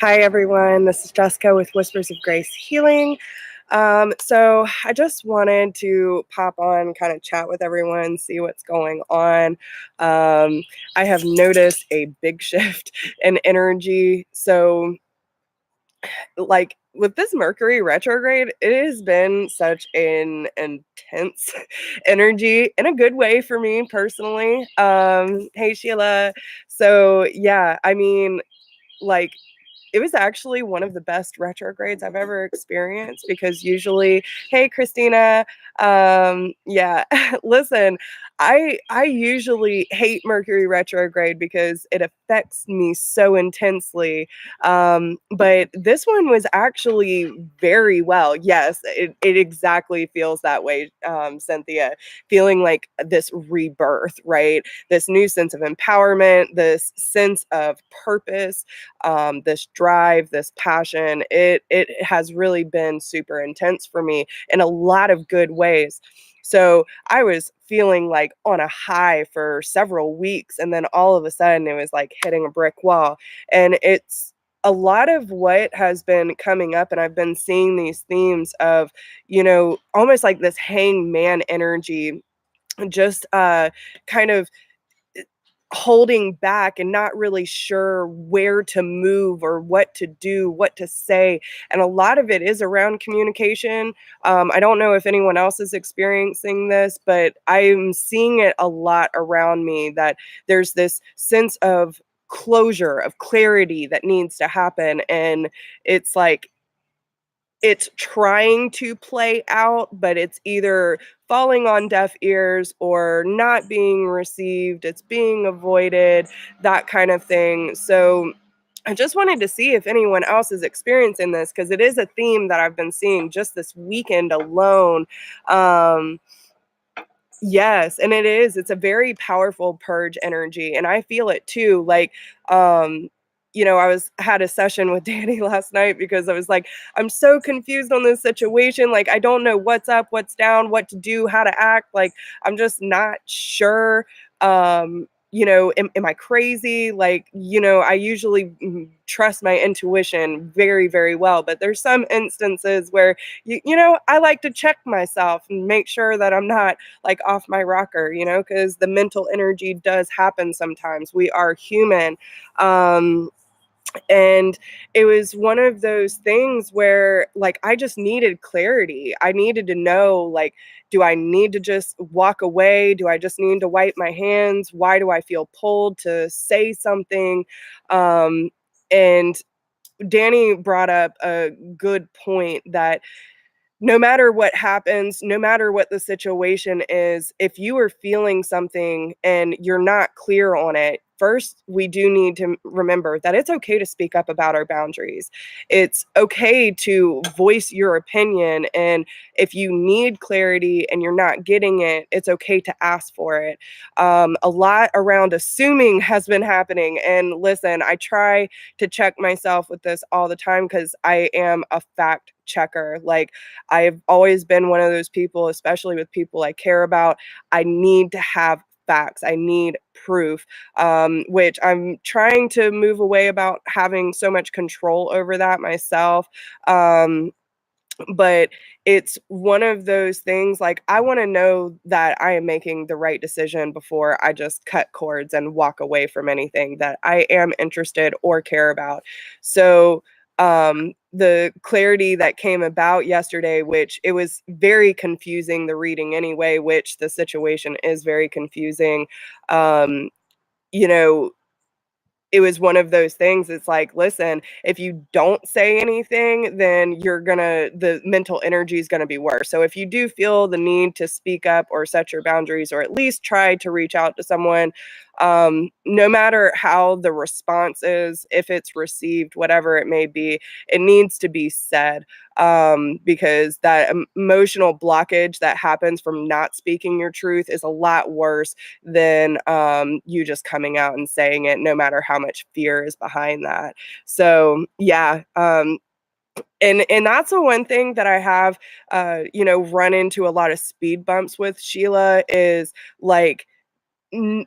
Hi, everyone. This is Jessica with Whispers of Grace Healing. So I just wanted to pop on, kind of chat with everyone, see what's going on. I have noticed a big shift in energy. So, like with this Mercury retrograde, it has been such an intense energy in a good way for me personally. Hey, Sheila. So, yeah, I mean, like, it was actually one of the best retrogrades I've ever experienced because usually, hey Christina, yeah, listen, I usually hate Mercury retrograde because it affects me so intensely. But this one was actually very well. Yes, it exactly feels that way, Cynthia, feeling like this rebirth, right? This new sense of empowerment, this sense of purpose, this drive, this passion. It has really been super intense for me in a lot of good ways. So I was feeling like on a high for several weeks, and then all of a sudden it was like hitting a brick wall. And it's a lot of what has been coming up, and I've been seeing these themes of, almost like this hangman energy, just kind of holding back and not really sure where to move or what to do, what to say. And a lot of it is around communication. I don't know if anyone else is experiencing this, but I'm seeing it a lot around me, that there's this sense of closure, of clarity that needs to happen. And it's like, it's trying to play out, but it's either falling on deaf ears or not being received, it's being avoided, that kind of thing. So I just wanted to see if anyone else is experiencing this, because it is a theme that I've been seeing just this weekend alone. Um, Yes, and it is. It's a very powerful purge energy, and I feel it too. Like, um, I had a session with Danny last night because I was like, I'm so confused on this situation. Like, I don't know what's up, what's down, what to do, how to act. Like, I'm just not sure. Am I crazy? Like, I usually trust my intuition very, very well, but there's some instances where I like to check myself and make sure that I'm not like off my rocker, because the mental energy does happen sometimes. We are human. And it was one of those things where, like, I just needed clarity. I needed to know, like, do I need to just walk away? Do I just need to wipe my hands? Why do I feel pulled to say something? And Danny brought up a good point that no matter what happens, no matter what the situation is, if you are feeling something and you're not clear on it, first, we do need to remember that it's okay to speak up about our boundaries. It's okay to voice your opinion. And if you need clarity and you're not getting it, it's okay to ask for it. A lot around assuming has been happening. And listen, I try to check myself with this all the time because I am a fact checker. Like, I've always been one of those people, especially with people I care about. I need to have facts. I need proof, which I'm trying to move away about having so much control over that myself. But it's one of those things, like, I want to know that I am making the right decision before I just cut cords and walk away from anything that I am interested or care about. So the clarity that came about yesterday, which it was very confusing, the reading anyway, which the situation is very confusing. um you know it was one of those things. It's like, listen, if you don't say anything, then the mental energy is gonna be worse. So if you do feel the need to speak up or set your boundaries, or at least try to reach out to someone, no matter how the response is, if it's received, whatever it may be, it needs to be said. Because that emotional blockage that happens from not speaking your truth is a lot worse than you just coming out and saying it, no matter how much fear is behind that. So yeah, and that's the one thing that I have, run into a lot of speed bumps with, Sheila, is like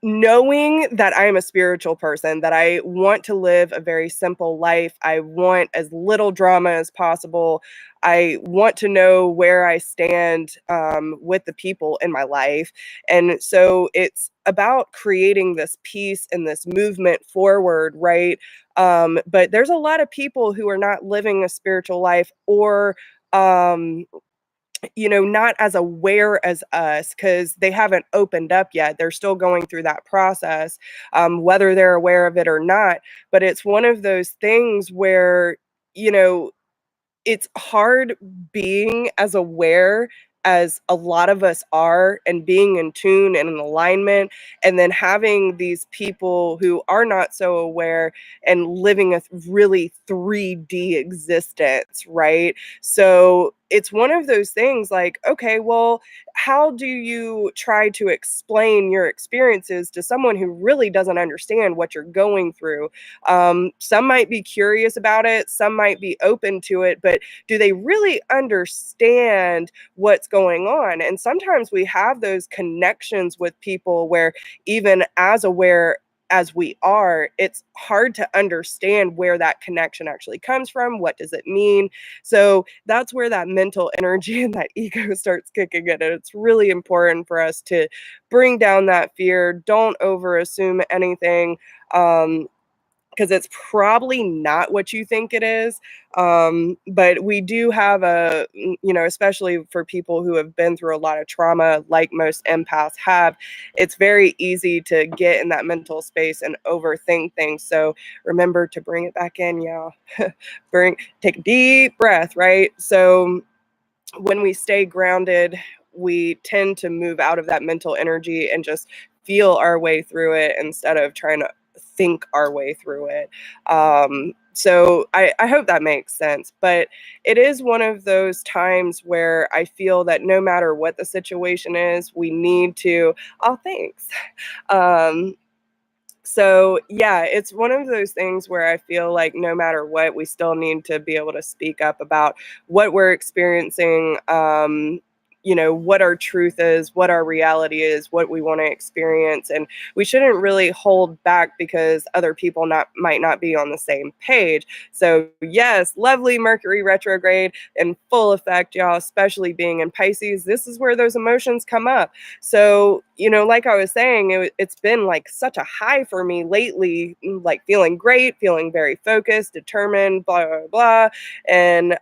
knowing that I am a spiritual person, that I want to live a very simple life. I want as little drama as possible. I want to know where I stand with the people in my life. And so it's about creating this peace and this movement forward, right? But there's a lot of people who are not living a spiritual life, or um, not as aware as us because they haven't opened up yet. They're still going through that process, whether they're aware of it or not. But it's one of those things where, you know, it's hard being as aware as a lot of us are, and being in tune and in alignment, and then having these people who are not so aware and living a really 3D existence, right? So it's one of those things like, okay, well, how do you try to explain your experiences to someone who really doesn't understand what you're going through? Some might be curious about it, some might be open to it, but do they really understand what's going on? And sometimes we have those connections with people where, even as aware as we are, it's hard to understand where that connection actually comes from. What does it mean? So that's where that mental energy and that ego starts kicking in. And it's really important for us to bring down that fear. Don't over assume anything. Because it's probably not what you think it is. But we do have especially for people who have been through a lot of trauma, like most empaths have, it's very easy to get in that mental space and overthink things. So remember to bring it back in, y'all. Take a deep breath, right? So when we stay grounded, we tend to move out of that mental energy and just feel our way through it instead of trying to think our way through it. So I hope that makes sense. But it is one of those times where I feel that no matter what the situation is, we need to, oh, thanks. Um, so yeah, it's one of those things where I feel like no matter what, we still need to be able to speak up about what we're experiencing, what our truth is, what our reality is, what we want to experience. And we shouldn't really hold back because other people might not be on the same page. So yes, lovely Mercury retrograde in full effect, y'all, especially being in Pisces. This is where those emotions come up. So, like I was saying, it's been like such a high for me lately, like feeling great, feeling very focused, determined, blah, blah, blah. And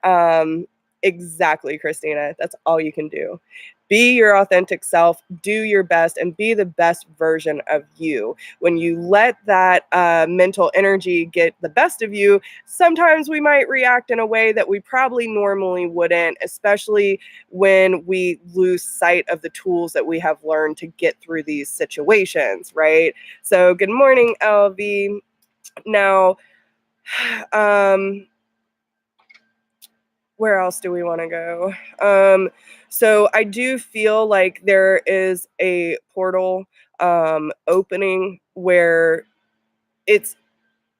exactly, Christina, that's all you can do. Be your authentic self, do your best, and be the best version of you. When you let that mental energy get the best of you, sometimes we might react in a way that we probably normally wouldn't, especially when we lose sight of the tools that we have learned to get through these situations, right? So, good morning, LV. Now, where else do we want to go? So I do feel like there is a portal opening where it's,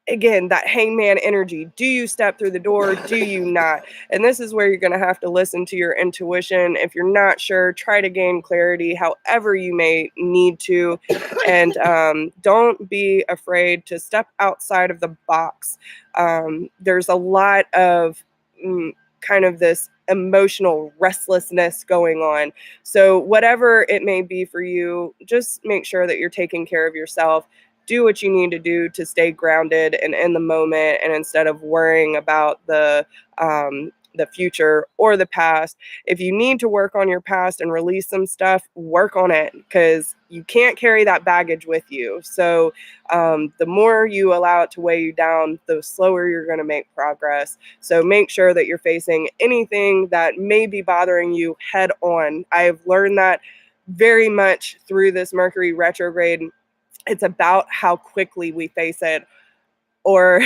again, that hangman energy. Do you step through the door? Do you not? And this is where you're going to have to listen to your intuition. If you're not sure, try to gain clarity however you may need to. And don't be afraid to step outside of the box. There's a lot of kind of this emotional restlessness going on. So, whatever it may be for you, just make sure that you're taking care of yourself. Do what you need to do to stay grounded and in the moment, and instead of worrying about the future or the past. If you need to work on your past and release some stuff, work on it, because you can't carry that baggage with you. So the more you allow it to weigh you down, the slower you're going to make progress. So make sure that you're facing anything that may be bothering you head on. I've learned that very much through this Mercury retrograde. It's about how quickly we face it or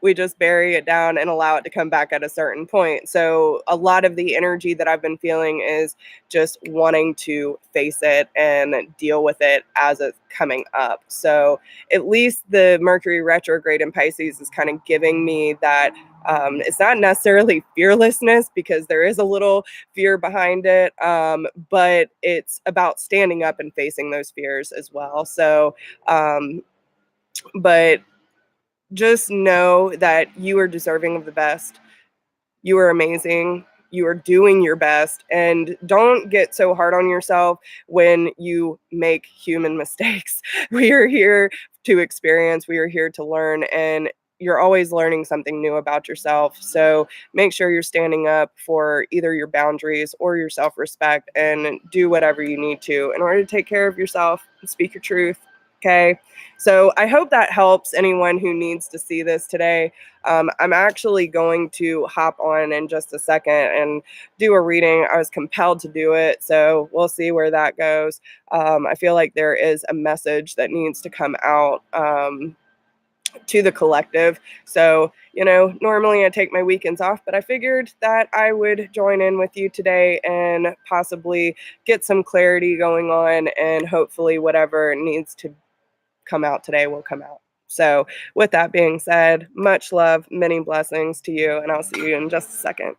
we just bury it down and allow it to come back at a certain point. So a lot of the energy that I've been feeling is just wanting to face it and deal with it as it's coming up. So at least the Mercury retrograde in Pisces is kind of giving me that. It's not necessarily fearlessness, because there is a little fear behind it, but it's about standing up and facing those fears as well. So, but just know that you are deserving of the best. You are amazing. You are doing your best. And don't get so hard on yourself when you make human mistakes. We are here to experience, we are here to learn, and you're always learning something new about yourself. So make sure you're standing up for either your boundaries or your self respect, and do whatever you need to in order to take care of yourself and speak your truth. Okay. So I hope that helps anyone who needs to see this today. I'm actually going to hop on in just a second and do a reading. I was compelled to do it, so we'll see where that goes. I feel like there is a message that needs to come out to the collective. So, normally I take my weekends off, but I figured that I would join in with you today and possibly get some clarity going on, and hopefully whatever needs to come out today will come out. So, with that being said, much love, many blessings to you, and I'll see you in just a second.